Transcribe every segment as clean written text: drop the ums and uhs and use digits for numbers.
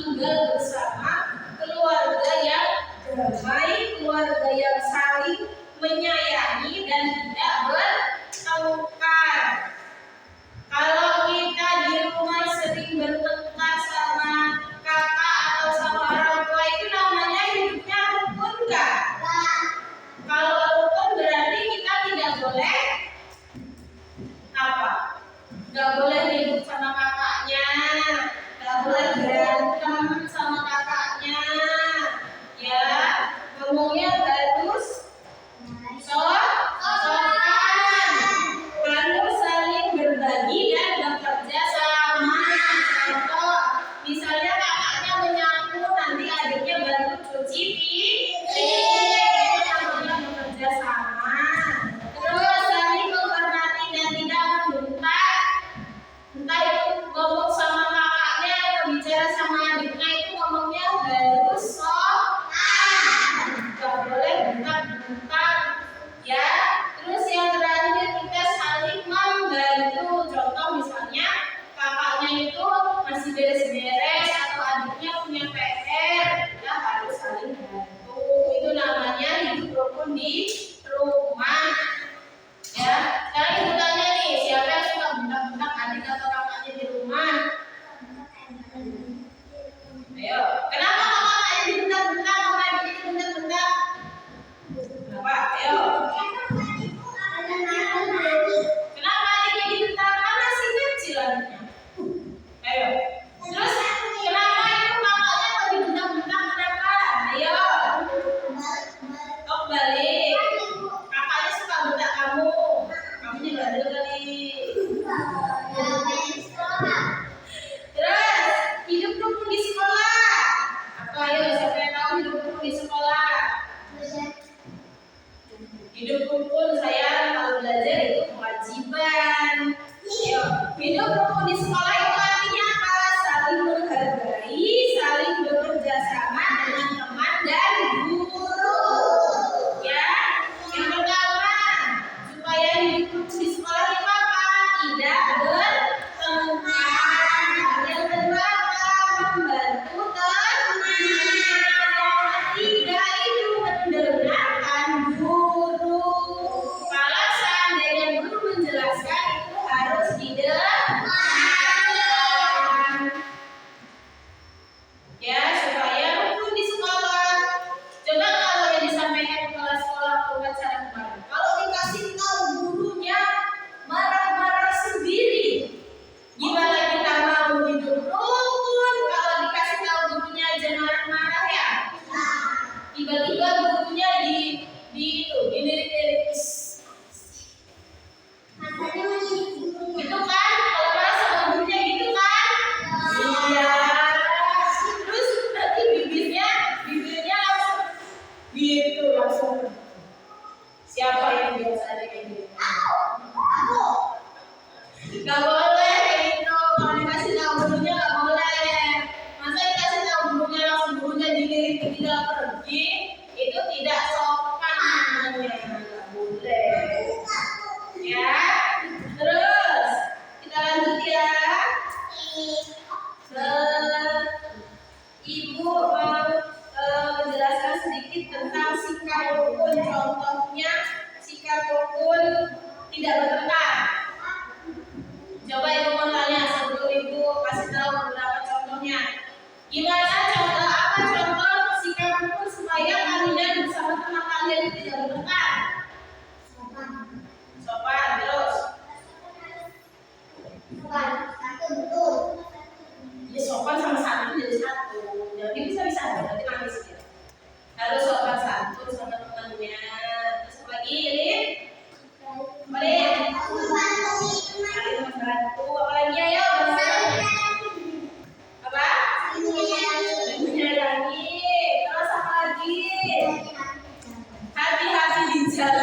tinggal bersama, keluarga yang damai, keluarga yang saling menyayangi dan tidak bertengkar. Kalau kita di rumah sering bertengkar sama kakak atau sama orang tua, itu namanya hidupnya rukun nggak? Kalau rukun berarti kita tidak boleh apa? Nggak boleh ribut sama kakaknya, nggak boleh berantem sama kakaknya, ya. Ngomongnya harus sopan, harus saling berbagi dan bekerja sama. Contoh, misalnya kakaknya menyapu, nanti adiknya bantu cuci piring, namanya bekerja sama. Terus saling menghormati dan tidak membentak. Entah itu ngomong sama kakaknya atau bicara sama adiknya, itu ngomongnya harus sopan, nggak boleh bentak-bentak, ya. Terus yang terakhir, kita saling membantu. Contoh misalnya kakaknya itu masih beres-beres atau adiknya punya PR, kita harus saling bantu. Itu namanya hidup rukun di rumah, ya. Sekarang ibu tanya nih, siapa yang suka bentak-bentak adik atau kakaknya di rumah? Ayo, kenapa kakaknya dibentak-bentak, sama adiknya dibentak-bentak? Kenapa? Ayo. Kenapa adiknya dibentak? Kan masih kecil adiknya. Ayo. Terus kenapa itu kakaknya kok dibentak-bentak? Kenapa? Ayo. Oh, balik. Kakaknya suka bentak kamu. Kamunya bandel kali. Terus hidup rukun di sekolah. Apa ayo siapa yang tahu hidup rukun di sekolah? Hidup rukun saya kalau belajar itu kewajiban. Ayo, hidup rukun di sekolah itu artinya apa? Saling menghargai, saling bekerja sama dengan teman dan guru. Ya, yang pertama supaya hidup rukun di sekolah itu apa? Tidak bertengkar. Yang kedua apa? Membantu teman. Yang ketiga itu mendengarkan guru. Kalau seandainya guru menjelaskan, itu harus didengarkan, ya, supaya rukun di sekolah. Coba kalau yang disampaikan kepala sekolah pelajaran kemarin, kalau dikasih tahu gurunya marah-marah sendiri, gimana kita mau hidup rukun kalau dikasih tahu gurunya aja marah-marah, ya? Tiba-tiba gurunya dilirik-lirik, gitu kan? Kalau marah sama gurunya gitu kan? Iya. Terus nanti bibirnya langsung gitu, langsung. Siapa yang biasa ada kayak gitu? Gak boleh kayak gitu. Kalau dikasih tahu gurunya gak boleh. Masa dikasih tahu gurunya langsung gurunya dilirik tidak pergi, itu tidak sopan namanya. Gak boleh. Ya. Terus kita lanjut ya. Ibu mau menjelaskan sedikit tentang sikap rukun. Contohnya sikap rukun tidak bertengkar. Coba ibu mau tanya sebelum ibu kasih tahu beberapa contohnya. Gimana contoh apa contoh sikap rukun supaya kalian bersama teman kalian tidak bertengkar? Sopan terus. Ya sopan sama santun jadi satu. Jadi bisa nanti nangis ya. Harus sopan santun sama temannya. Terus apa lagi ini? Boleh. Saling membantu. Apa lagi ayo? Apa? Menyayangi. Terus apa lagi? Hati-hati di jalan.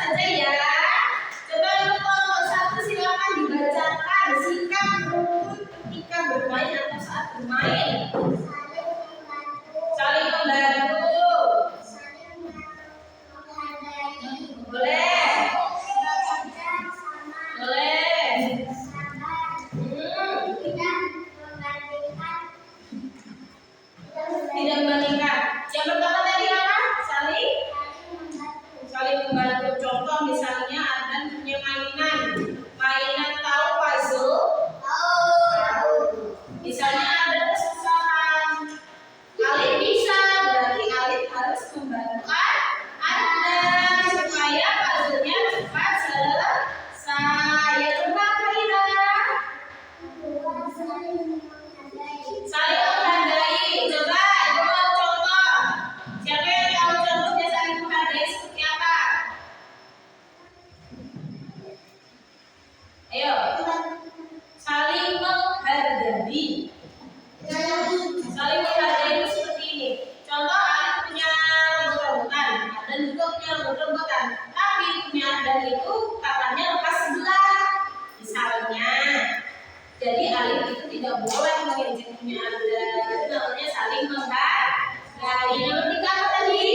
saja ya. Coba untuk kelompok 1 silakan dibacakan sikap rukun ketika bermain atau saat bermain. Saling membantu. Boleh. Boleh. Tidak membandingkan. Yang pertama tadi apa? Saling membantu. Contoh misalnya ada punya mainan tahu puzzle. Misalnya ada kesusahan, Alif bisa, berarti Alif harus membantu Anda supaya puzzle-nya cepat selesai. Yang kedua kira saling menghargai. Coba contoh. Siapa yang tahu contohnya saling menghargai seperti apa? Ayo. Saling menghargai. Saling menghargai itu seperti ini. Contoh Alif punya robot-robotan dan juga punya robot-robotan. Tapi punya dan itu tangannya lepas sebelah. Misalnya. Jadi Alif itu tidak boleh menginjek punya Anda. Itu namanya saling menghargai. Yang ketiga apa tadi?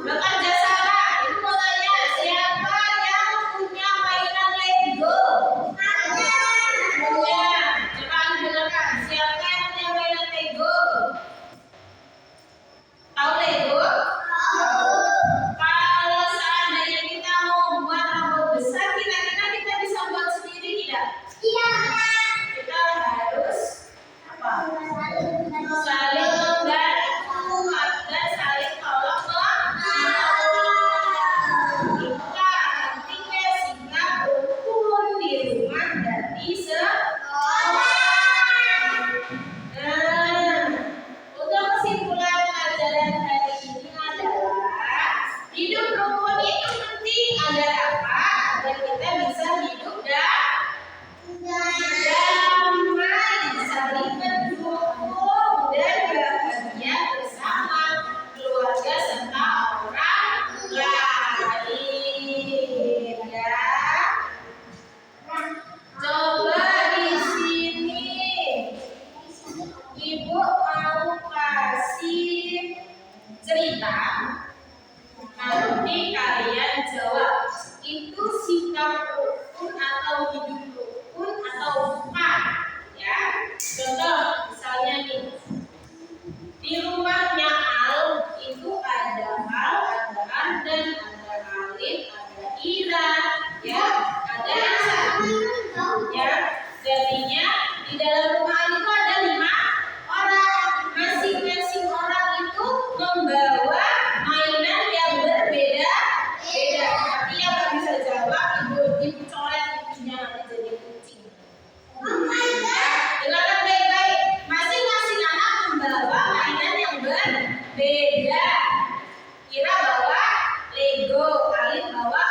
Bekerja sama. Itu mau tanya siapa yang punya mainan Lego? Punya. Coba Anda dengarkan. Siapa yang punya mainan Lego? Tahu Lego? Kalau seandainya kita mau buat robot besar, kira-kira kita bisa buat sendiri tidak? Kita harus apa? Saling membantu dan saling tolong menolong. Kita artinya sikap rukun di rumah dan di sekolah. Nah, untuk kesimpulan pelajaran hari ini adalah hidup rukun itu penting agar apa? Agar kita bisa hidup damai, saling mendukung dan bahagia bersama keluarga serta orang lain. Ya. Coba di sini Ibu mau kasih cerita. Nanti kalian jawab itu sikap rukun atau hidup rukun atau bukan, ya. Contoh misalnya nih, di rumahnya Al itu ada Al, ada Ardan, ada Alif, ada Ira, ya, ada Asa, ya. Jadinya di dalam rumah Al itu ada 5 orang. Masing-masing orang itu membawa mainan yang berbeda-beda. Tapi yang nggak bisa jawab ibu coret ibunya nanti jadi kucing. Dengarkan baik-baik. Masing-masing anak membawa mainan yang berbeda. Kira bawa Lego, Alif bawa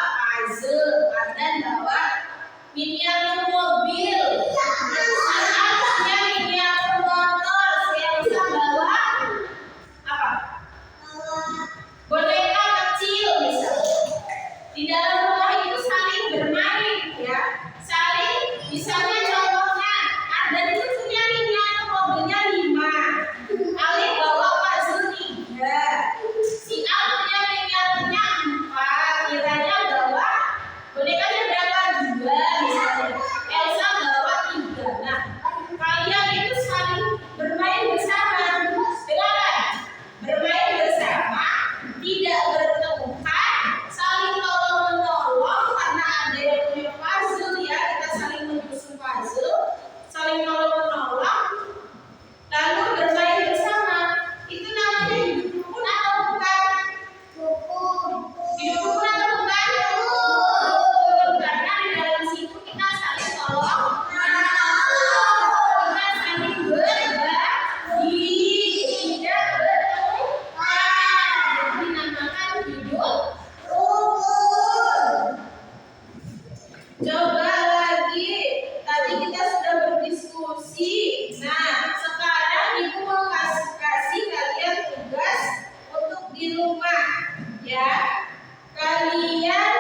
puzzle, Ardan bawa miniatur mobil. Anaknya miniatur motor. Elsa bawa apa? Boneka kecil misalnya. Di dalam rumah itu saling bermain, ya. Saling, misalnya contohnya ada itu punya miniatur mobilnya 5. Alif bawa puzzle 3. Si A punya miniaturnya 4. Kiranya bawa bonekanya berapa? 2 misalnya. Elsa bawa 3. Nah, kalian itu saling bermain bersama. Dengarkan. Bermain bersama, tidak bertengkar, saling tolong menolong. Ya, kalian